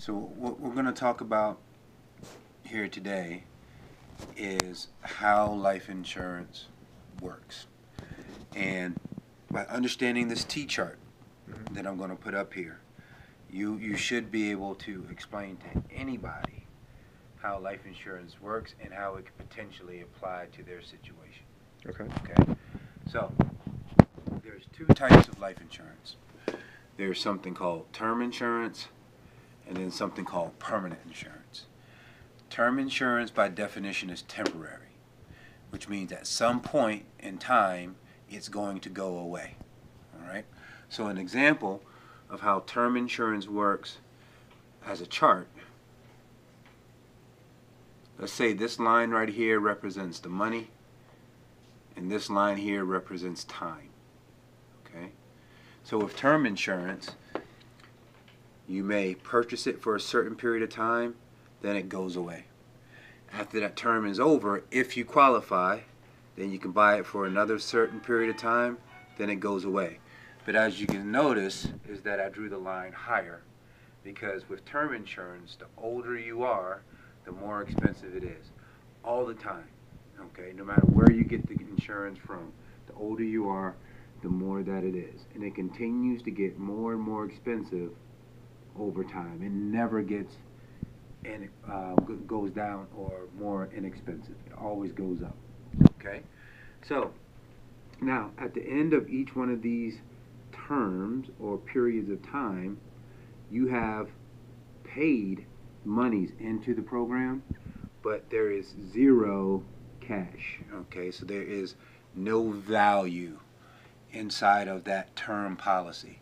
So what we're going to talk about here today is how life insurance works. And by understanding this T-chart that I'm going to put up here, you should be able to explain to anybody how life insurance works and how it could potentially apply to their situation. Okay? So, there's two types of life insurance. There's something called term insurance and then something called permanent insurance. Term insurance by definition is temporary, which means at some point in time it's going to go away. Alright? So an example of how term insurance works as a chart, let's say this line right here represents the money and this line here represents time. Okay? So with term insurance, you may purchase it for a certain period of time, then it goes away. After that term is over, if you qualify, then you can buy it for another certain period of time, then it goes away. But as you can notice is that I drew the line higher, because with term insurance, the older you are, the more expensive it is. All the time. Okay? No matter where you get the insurance from, the older you are, the more that it is. And it continues to get more and more expensive over time. It never gets and goes down or more inexpensive. It always goes up. Okay? So, now at the end of each one of these terms or periods of time, you have paid monies into the program, but there is zero cash. Okay? So there is no value inside of that term policy.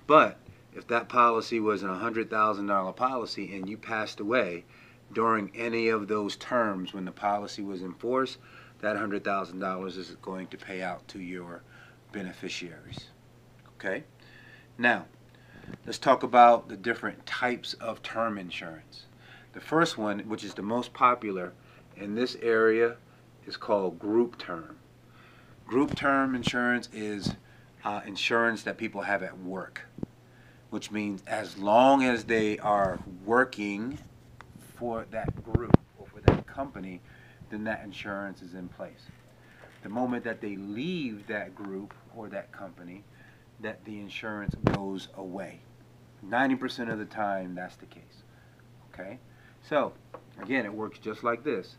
But if that policy was a $100,000 policy and you passed away during any of those terms when the policy was in force, that $100,000 is going to pay out to your beneficiaries. Okay? Now, let's talk about the different types of term insurance. The first one, which is the most popular in this area, is called group term. Group term insurance is insurance that people have at work, which means as long as they are working for that group or for that company, then that insurance is in place. The moment that they leave that group or that company, that the insurance goes away. 90% of the time, that's the case. Okay? So, again, it works just like this.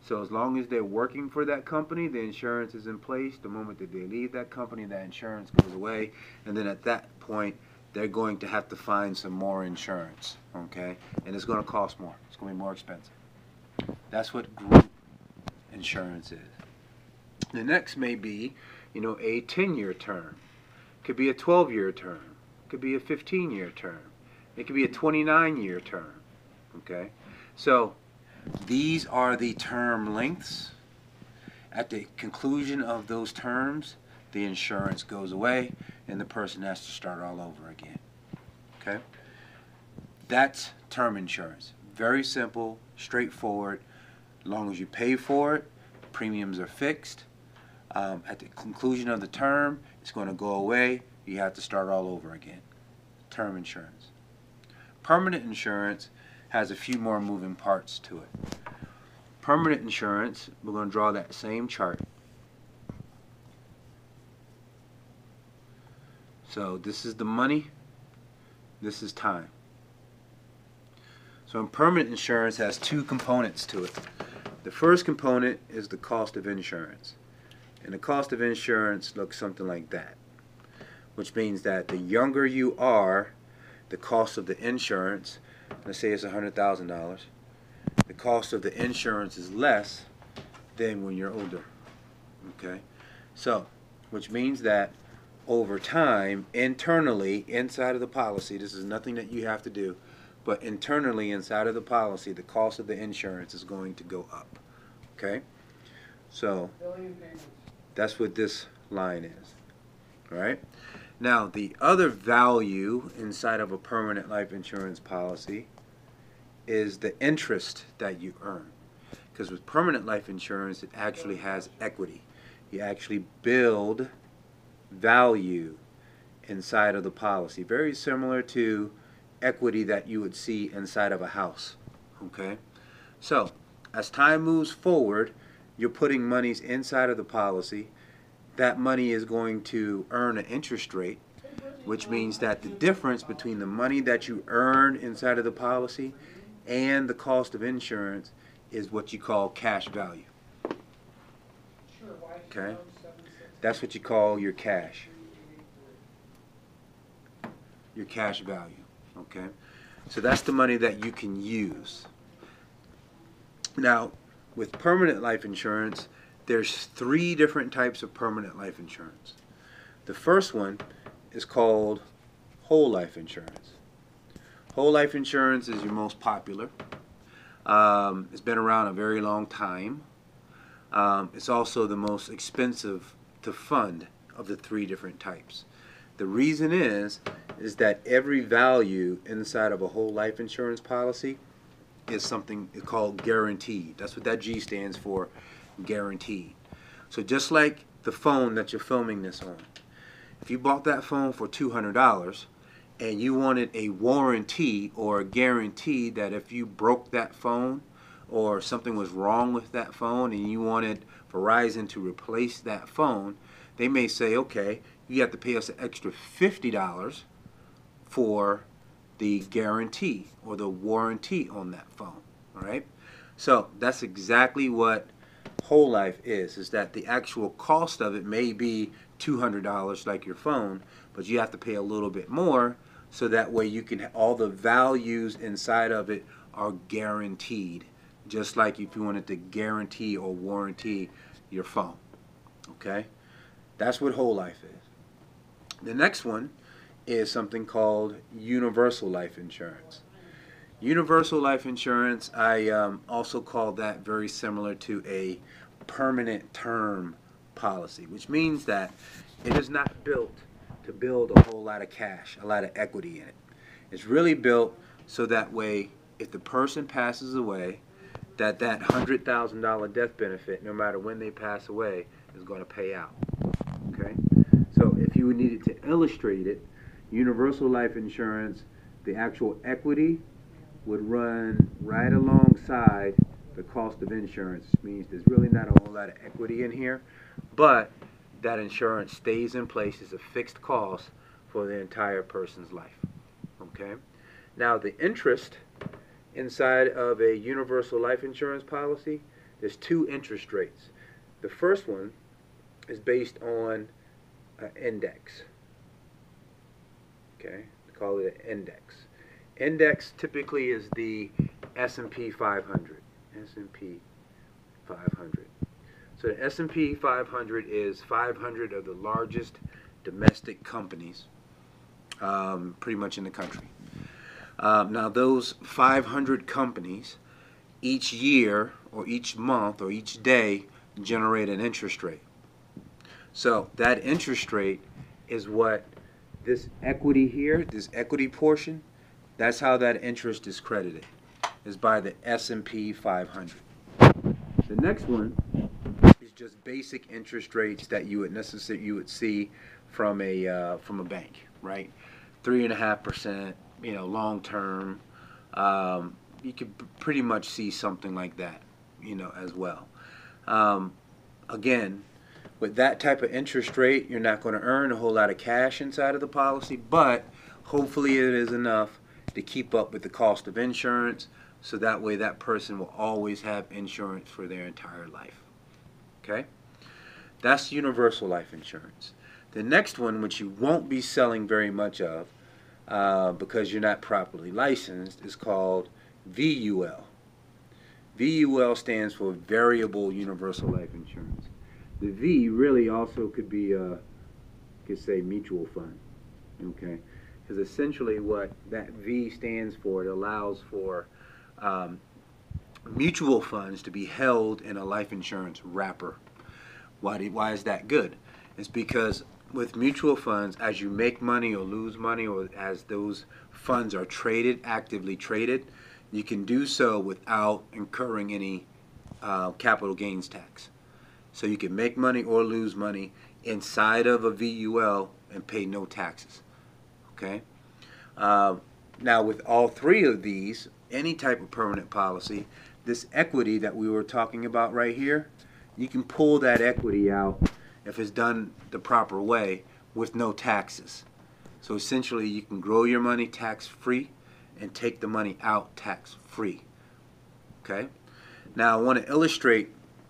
So as long as they're working for that company, the insurance is in place. The moment that they leave that company, that insurance goes away. And then at that point, they're going to have to find some more insurance. Okay? And it's going to cost more. It's going to be more expensive. That's what group insurance is. The next may be, a 10-year term. It could be a 12-year term. It could be a 15-year term. It could be a 29-year term. Okay? So these are the term lengths. At the conclusion of those terms, the insurance goes away and the person has to start all over again. Okay? That's term insurance. Very simple, straightforward. As long as you pay for it, premiums are fixed. At the conclusion of the term, it's going to go away. You have to start all over again. Term insurance. Permanent insurance has a few more moving parts to it. Permanent insurance, we're going to draw that same chart. So this is the money, this is time. So permanent insurance has two components to it. The first component is the cost of insurance. And the cost of insurance looks something like that, which means that the younger you are, the cost of the insurance, let's say it's $100,000, the cost of the insurance is less than when you're older. Okay? So, which means that over time, internally, inside of the policy, this is nothing that you have to do, but internally inside of the policy, the cost of the insurance is going to go up. Okay? So, that's what this line is. Alright? Now, the other value inside of a permanent life insurance policy is the interest that you earn. Because with permanent life insurance, it actually has equity. You actually build value inside of the policy. Very similar to equity that you would see inside of a house. Okay? So, as time moves forward, you're putting monies inside of the policy. That money is going to earn an interest rate, which means that the difference between the money that you earn inside of the policy and the cost of insurance is what you call cash value. Okay? That's what you call your cash. Your cash value. Okay? So that's the money that you can use. Now, with permanent life insurance, there's 3 different types of permanent life insurance. The first one is called whole life insurance. Whole life insurance is your most popular. It's been around a very long time. It's also the most expensive to fund of the 3 different types. The reason is that every value inside of a whole life insurance policy is something called guaranteed. That's what that G stands for, guaranteed. So just like the phone that you're filming this on, if you bought that phone for $200 and you wanted a warranty or a guarantee that if you broke that phone or something was wrong with that phone and you wanted Verizon to replace that phone, they may say, okay, you have to pay us an extra $50 for the guarantee or the warranty on that phone. All right? So that's exactly what whole life is that the actual cost of it may be $200 like your phone, but you have to pay a little bit more so that way you can, all the values inside of it are guaranteed, just like if you wanted to guarantee or warranty your phone. Okay? That's what whole life is. The next one is something called universal life insurance. Universal life insurance, I also call that very similar to a permanent term policy, which means that it is not built to build a whole lot of cash, a lot of equity in it. It's really built so that way if the person passes away, that $100,000 death benefit, no matter when they pass away, is going to pay out. Okay? So if you needed to illustrate it, universal life insurance, the actual equity would run right alongside the cost of insurance. Which means there's really not a whole lot of equity in here, but that insurance stays in place as a fixed cost for the entire person's life. Okay? Now the interest inside of a universal life insurance policy, there's 2 interest rates. The first one is based on an index. Okay? We call it an index. Index typically is the S&P 500. S&P 500. So the S&P 500 is 500 of the largest domestic companies pretty much in the country. Now those 500 companies each year or each month or each day generate an interest rate. So that interest rate is what this equity here, this equity portion, that's how that interest is credited, is by the S&P 500. The next one is just basic interest rates that you would see from a bank, right? 3.5%, long term. You could pretty much see something like that, as well. Again, with that type of interest rate, you're not going to earn a whole lot of cash inside of the policy, but hopefully it is enough to keep up with the cost of insurance, so that way that person will always have insurance for their entire life. Okay? That's universal life insurance. The next one, which you won't be selling very much of because you're not properly licensed, is called VUL. VUL stands for Variable Universal Life Insurance. The V really also could be, could say mutual fund, okay? Because essentially what that V stands for, it allows for mutual funds to be held in a life insurance wrapper. Why is that good? It's because with mutual funds, as you make money or lose money, or as those funds are traded, actively traded, you can do so without incurring any capital gains tax. So you can make money or lose money inside of a VUL and pay no taxes. Okay? Now with all three of these, any type of permanent policy, this equity that we were talking about right here, you can pull that equity out if it's done the proper way with no taxes. So essentially you can grow your money tax-free and take the money out tax-free. Okay? Now I want to illustrate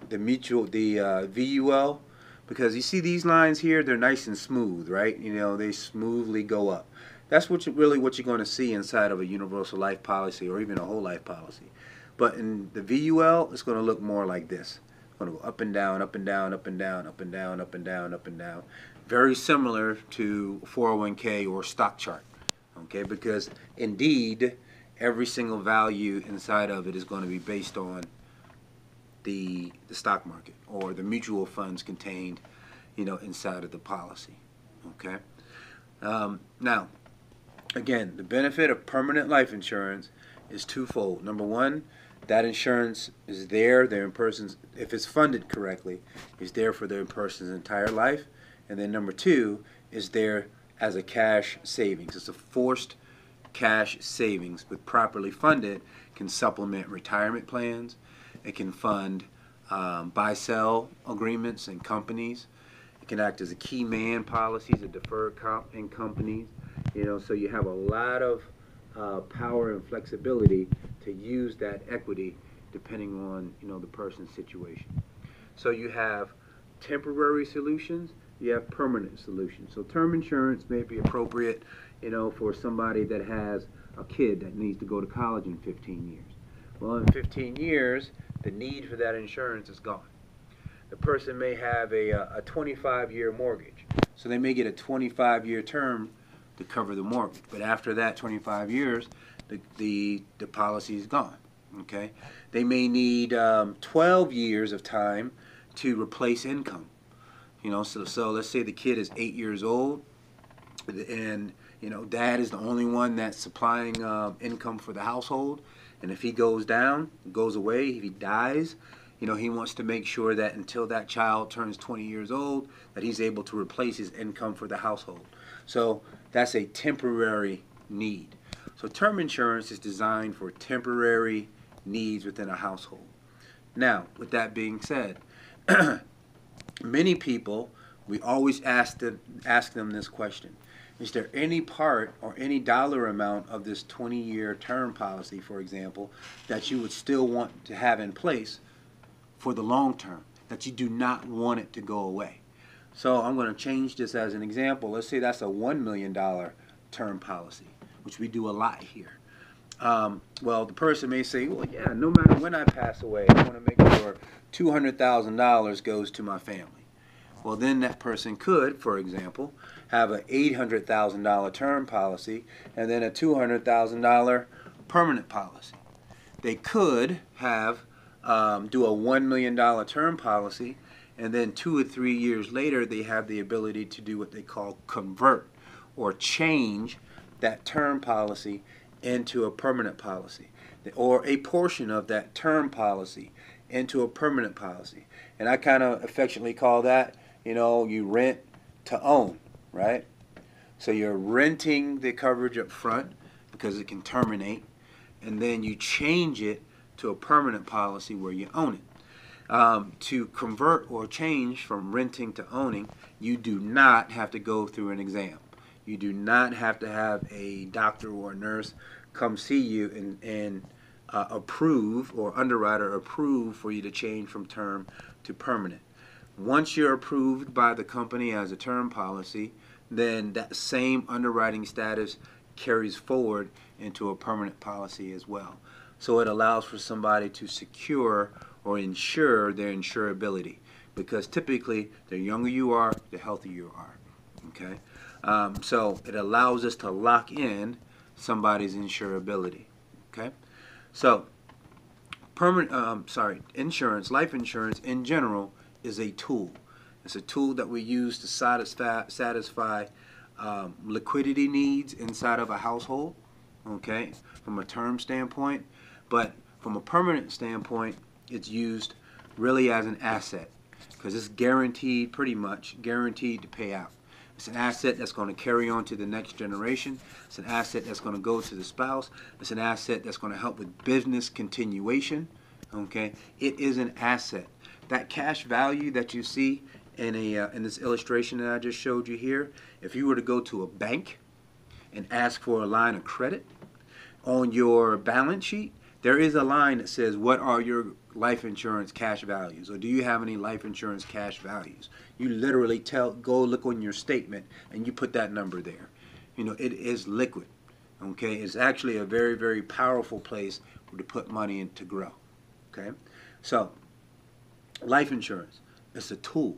the VUL, because you see these lines here, they're nice and smooth, right? You know, they smoothly go up. That's really what you're going to see inside of a universal life policy or even a whole life policy. But in the VUL, it's going to look more like this. It's going to go up and down, up and down, up and down, up and down, up and down, up and down. Very similar to 401k or stock chart. Okay, because indeed, every single value inside of it is going to be based on the stock market or the mutual funds contained, you know, inside of the policy. Okay. Now, again, the benefit of permanent life insurance is twofold. Number one, that insurance is there, if it's funded correctly, is there for the person's entire life. And then number two, is there as a cash savings. It's a forced cash savings, but properly funded can supplement retirement plans. It can fund buy-sell agreements in companies. It can act as a key man policies, a deferred comp in companies. You know, so you have a lot of power and flexibility to use that equity depending on, you know, the person's situation. So you have temporary solutions, you have permanent solutions. So term insurance may be appropriate, you know, for somebody that has a kid that needs to go to college in 15 years. Well, in 15 years, the need for that insurance is gone. The person may have a 25-year mortgage, so they may get a 25-year term to cover the mortgage. But after that 25 years, the policy is gone. Okay, they may need 12 years of time to replace income. You know, so let's say the kid is 8 years old, and you know, dad is the only one that's supplying income for the household. And if he goes down, goes away, if he dies, you know, he wants to make sure that until that child turns 20 years old, that he's able to replace his income for the household. So that's a temporary need. So term insurance is designed for temporary needs within a household. Now, with that being said, many people, we always ask them this question. Is there any part or any dollar amount of this 20-year term policy, for example, that you would still want to have in place for the long term, that you do not want it to go away? So I'm going to change this as an example. Let's say that's a $1 million term policy, which we do a lot here. Well, the person may say, well, yeah, no matter when I pass away, I want to make sure $200,000 goes to my family. Well, then that person could, for example, have an $800,000 term policy and then a $200,000 permanent policy. They could have do a $1 million term policy, and then 2 or 3 years later they have the ability to do what they call convert or change that term policy into a permanent policy, or a portion of that term policy into a permanent policy. And I kind of affectionately call that, you know, you rent to own, right? So you're renting the coverage up front because it can terminate, and then you change it to a permanent policy where you own it. To convert or change from renting to owning, you do not have to go through an exam. You do not have to have a doctor or a nurse come see you and approve, or underwriter approve for you to change from term to permanent. Once you're approved by the company as a term policy, then that same underwriting status carries forward into a permanent policy as well. So it allows for somebody to secure or ensure their insurability, because typically the younger you are, the healthier you are. Okay, so it allows us to lock in somebody's insurability. Okay, so insurance, life insurance in general, is a tool. It's a tool that we use to satisfy liquidity needs inside of a household, okay, from a term standpoint. But from a permanent standpoint, it's used really as an asset, because it's guaranteed, pretty much guaranteed to pay out. It's an asset that's going to carry on to the next generation. It's an asset that's going to go to the spouse. It's an asset that's going to help with business continuation. Okay, it is an asset. That cash value that you see in this illustration that I just showed you here, if you were to go to a bank and ask for a line of credit on your balance sheet, there is a line that says, what are your life insurance cash values, or do you have any life insurance cash values? You literally go look on your statement and you put that number there. You know, it is liquid. Okay, it's actually a very, very powerful place to put money in to grow. Okay, so life insurance is a tool.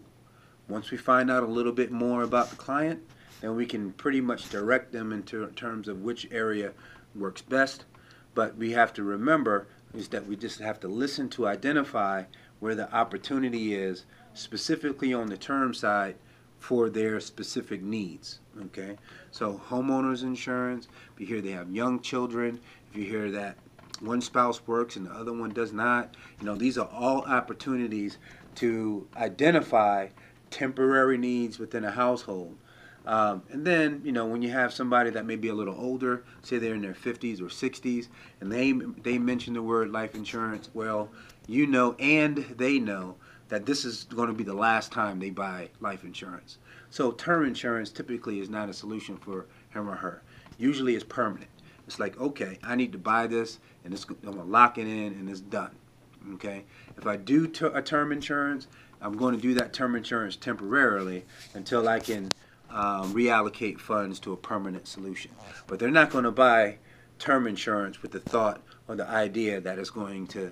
Once we find out a little bit more about the client, then we can pretty much direct them into terms of which area works best. But we have to remember is that we just have to listen to identify where the opportunity is, specifically on the term side, for their specific needs. Okay, so homeowners insurance, if you hear they have young children, if you hear that one spouse works and the other one does not, you know, these are all opportunities to identify temporary needs within a household. And then, you know, when you have somebody that may be a little older, say they're in their 50s or 60s, and they mention the word life insurance, well, you know, and they know that this is going to be the last time they buy life insurance. So term insurance typically is not a solution for him or her. Usually it's permanent. It's like, okay, I need to buy this, and I'm going to lock it in, and it's done. Okay? If I do a term insurance, I'm going to do that term insurance temporarily until I can reallocate funds to a permanent solution. But they're not going to buy term insurance with the thought or the idea that it's going to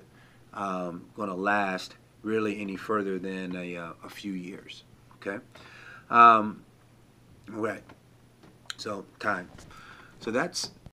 last really any further than a few years. Okay, right. So time. So that's